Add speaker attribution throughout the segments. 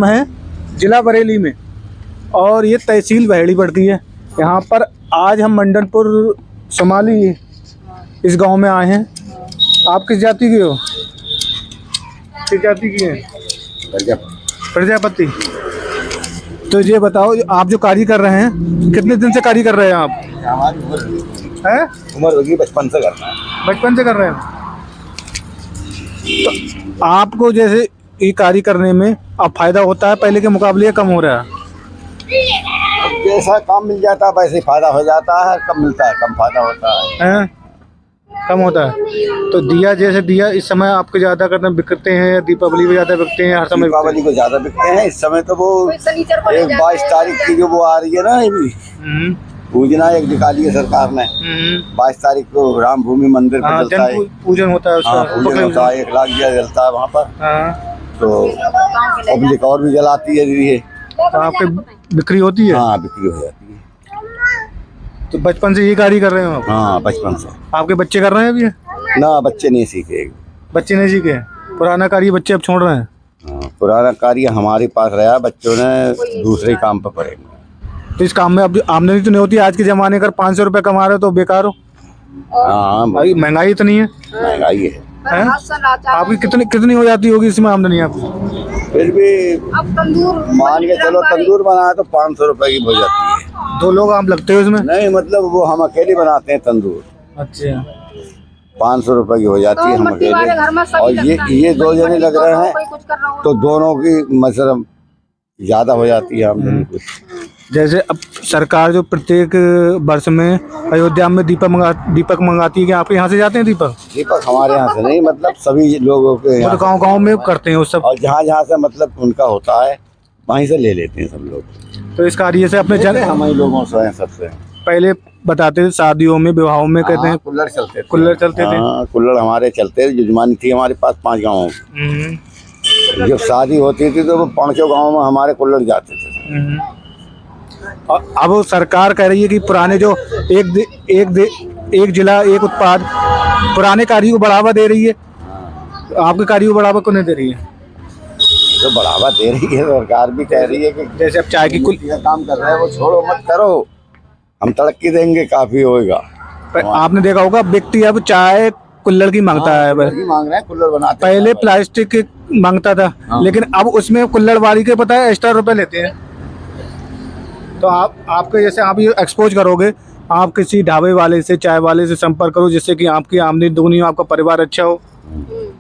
Speaker 1: हम हैं जिला बरेली में और ये तहसील बहेड़ी पड़ती है। यहाँ पर आज हम मंडलपुर सोमाली इस गांव में आए हैं। आप किस जाति के हो? किस जाति की हैं? प्रजापति। तो ये बताओ, आप जो कार्य कर रहे हैं, कितने दिन से कार्य कर रहे हैं आप?
Speaker 2: हमारी उम्र होगी, बचपन से करना है।
Speaker 1: बचपन से कर रहे हैं। तो आपको जैसे ये कार्य करने में अब फायदा होता है पहले के मुकाबले या कम हो रहा है?
Speaker 2: जैसा काम मिल जाता है वैसे फायदा हो जाता है, कम मिलता है कम फायदा होता है।
Speaker 1: कम होता है। तो दिया, जैसे दिया इस समय आपके ज़्यादा करना बिकते हैं या दीपावली में ज़्यादा बिकते हैं? हर समय
Speaker 2: दीपावली को ज़्यादा बिकते हैं। इस समय तो वो एक 22 तारीख की जो वो आ रही है ना, ये भी पूजना एक निकाली है सरकार ने। 22 तारीख को राम भूमि मंदिर पर जलता है,
Speaker 1: पूजन होता है उसका।
Speaker 2: पूजन होता है, 1 लाख दिया जलता है वहाँ पर। तो पब्लिक और भी जलाती है ये।
Speaker 1: तो आपकी बिक्री होती है?
Speaker 2: हाँ, बिक्री हो जाती है।
Speaker 1: तो बचपन से ये कार्य कर रहे हो आप?
Speaker 2: हाँ, बचपन से।
Speaker 1: आपके बच्चे कर रहे हैं अभी?
Speaker 2: ना, बच्चे नहीं सीखे।
Speaker 1: बच्चे नहीं सीखे? पुराना कार्य बच्चे अब छोड़ रहे हैं?
Speaker 2: हाँ, पुराना कार्य हमारे पास रहा, बच्चों ने दूसरे काम पर पड़ेंगे।
Speaker 1: तो इस काम में अब आमदनी तो नहीं होती आज के ज़माने का? 500 रुपये कमा रहे हो तो बेकार हो।
Speaker 2: हाँ,
Speaker 1: भाई महंगाई इतनी है।
Speaker 2: महंगाई है।
Speaker 1: आपकी कितनी हो जाती होगी इसमें आमदनी आपकी?
Speaker 2: फिर भी मान के चलो, तंदूर बनाए तो 500 रुपए की हो जाती है।
Speaker 1: 2 लोग आप लगते हो इसमें?
Speaker 2: नहीं, मतलब वो हम अकेले बनाते हैं तंदूर।
Speaker 1: अच्छा।
Speaker 2: 500 रुपए की हो जाती है हम अकेले। और ये 2 जने लग रहे हैं तो दोनों की मतलब ज्यादा हो जाती है आमदनी कुछ।
Speaker 1: जैसे अब सरकार जो प्रत्येक वर्ष में अयोध्या में दीपक मंगाती है कि आपके यहाँ से जाते हैं दीपक?
Speaker 2: दीपक हमारे यहाँ से नहीं, मतलब सभी लोगों के
Speaker 1: तो गांव-गांव में करते हैं वो सब।
Speaker 2: और जहाँ से मतलब उनका होता है वहीं से ले लेते हैं सब लोग।
Speaker 1: तो इस कार्य से अपने
Speaker 2: हम ही लोगों से हैं सबसे।
Speaker 1: पहले बताते थे शादियों में, विवाहों में कहते हैं
Speaker 2: कुल्लड़ चलते थे।
Speaker 1: कुल्लड़ चलते थे।
Speaker 2: हाँ, कुल्लड़ हमारे चलते थे। यजमानी थी हमारे पास 5 गाँवों की। जब शादी होती थी तो वो 5 गाँव में हमारे कुल्लड़ जाते थे।
Speaker 1: और अब सरकार कह रही है कि पुराने जो एक जिला एक उत्पाद पुराने कार्य को बढ़ावा दे रही है। आपके कार्य को बढ़ावा क्यों नहीं दे रही है?
Speaker 2: तो बढ़ावा दे रही है, सरकार भी कह रही है कि
Speaker 1: जैसे अब चाय की
Speaker 2: काम कर रहे हैं वो छोड़ो मत करो, हम तरक्की देंगे, काफी होएगा।
Speaker 1: आपने देखा होगा व्यक्ति अब चाय कुल्हड़ की मांगता है।
Speaker 2: मांग रहे हैं, कुल्हड़ बनाते हैं।
Speaker 1: पहले प्लास्टिक की मांगता था। लेकिन अब उसमें कुल्हड़ वाली के पता है एक्स्ट्रा रुपए लेते हैं। तो आपके जैसे आप ये एक्सपोज करोगे, आप किसी ढाबे वाले से, चाय वाले से संपर्क करो जिससे कि आपकी आमदनी दुगनी हो, आपका परिवार अच्छा हो,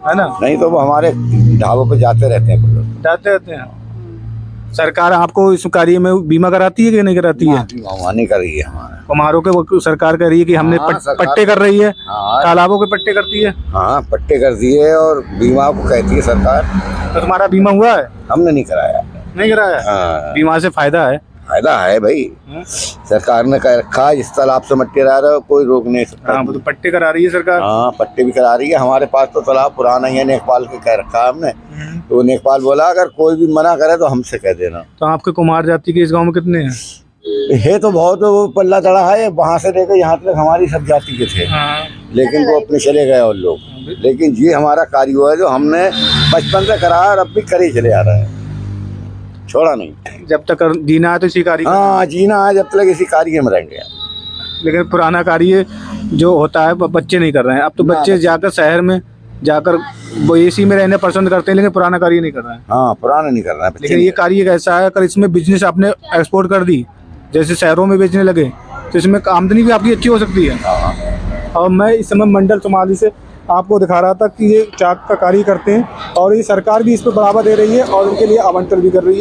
Speaker 1: है ना?
Speaker 2: नहीं तो वो हमारे ढाबों पे जाते रहते हैं,
Speaker 1: जाते रहते हैं। सरकार आपको इस कार्य में बीमा कराती है कि नहीं कराती है?
Speaker 2: बीमा नहीं कर रही है हमारा।
Speaker 1: कुम्हारों के सरकार कह रही है कि हमने पट्टे कर रही है। तालाबों के पट्टे करती है।
Speaker 2: हाँ, पट्टे कर दिए और बीमा को कहती है सरकार।
Speaker 1: तो तुम्हारा बीमा हुआ है?
Speaker 2: हमने नहीं कराया।
Speaker 1: नहीं कराया? बीमा से फायदा है?
Speaker 2: फायदा है भाई। सरकार ने कह रखा है, जिस तालाब से मट्टी रहा रहा कोई रोक नहीं सकता।
Speaker 1: हाँ, तो पट्टे करा रही है सरकार।
Speaker 2: हाँ, पट्टे भी करा रही है। हमारे पास तो तालाब पुराना ही है, नेकपाल के कह रखा है हमने। तो नेकपाल बोला अगर कोई भी मना करे तो हमसे कह देना।
Speaker 1: तो आपके कुम्हार जाति के इस गांव में कितने हैं?
Speaker 2: है तो बहुत, वो पल्ला चढ़ा है, वहाँ से लेकर यहाँ तक हमारी सब जाति के थे। लेकिन वो अपने चले गए और लोग। लेकिन ये हमारा कार्य है जो हमने बचपन से करा और अब भी करे चले आ रहे हैं, छोड़ा नहीं।
Speaker 1: जब तक जीना है तो इसी कार्य।
Speaker 2: हाँ, जीना है जब तक इसी कार्य में रहेंगे।
Speaker 1: लेकिन पुराना कार्य जो होता है बच्चे नहीं कर रहे हैं। अब तो बच्चे जाकर शहर में जाकर वो एसी में रहने पसंद करते हैं, लेकिन पुराना कार्य नहीं कर रहे हैं।
Speaker 2: हाँ, पुराना नहीं कर रहा है।
Speaker 1: लेकिन ये कार्य ऐसा है, अगर इसमें बिजनेस आपने एक्सपोर्ट कर दी, जैसे शहरों में बेचने लगे, तो इसमें आमदनी भी आपकी अच्छी हो सकती है। और मैं इस समय मंडल सोमाली से आपको दिखा रहा था कि ये चाक का कार्य करते हैं और ये सरकार भी इस पर बढ़ावा दे रही है और उनके लिए आवंटन भी कर रही है।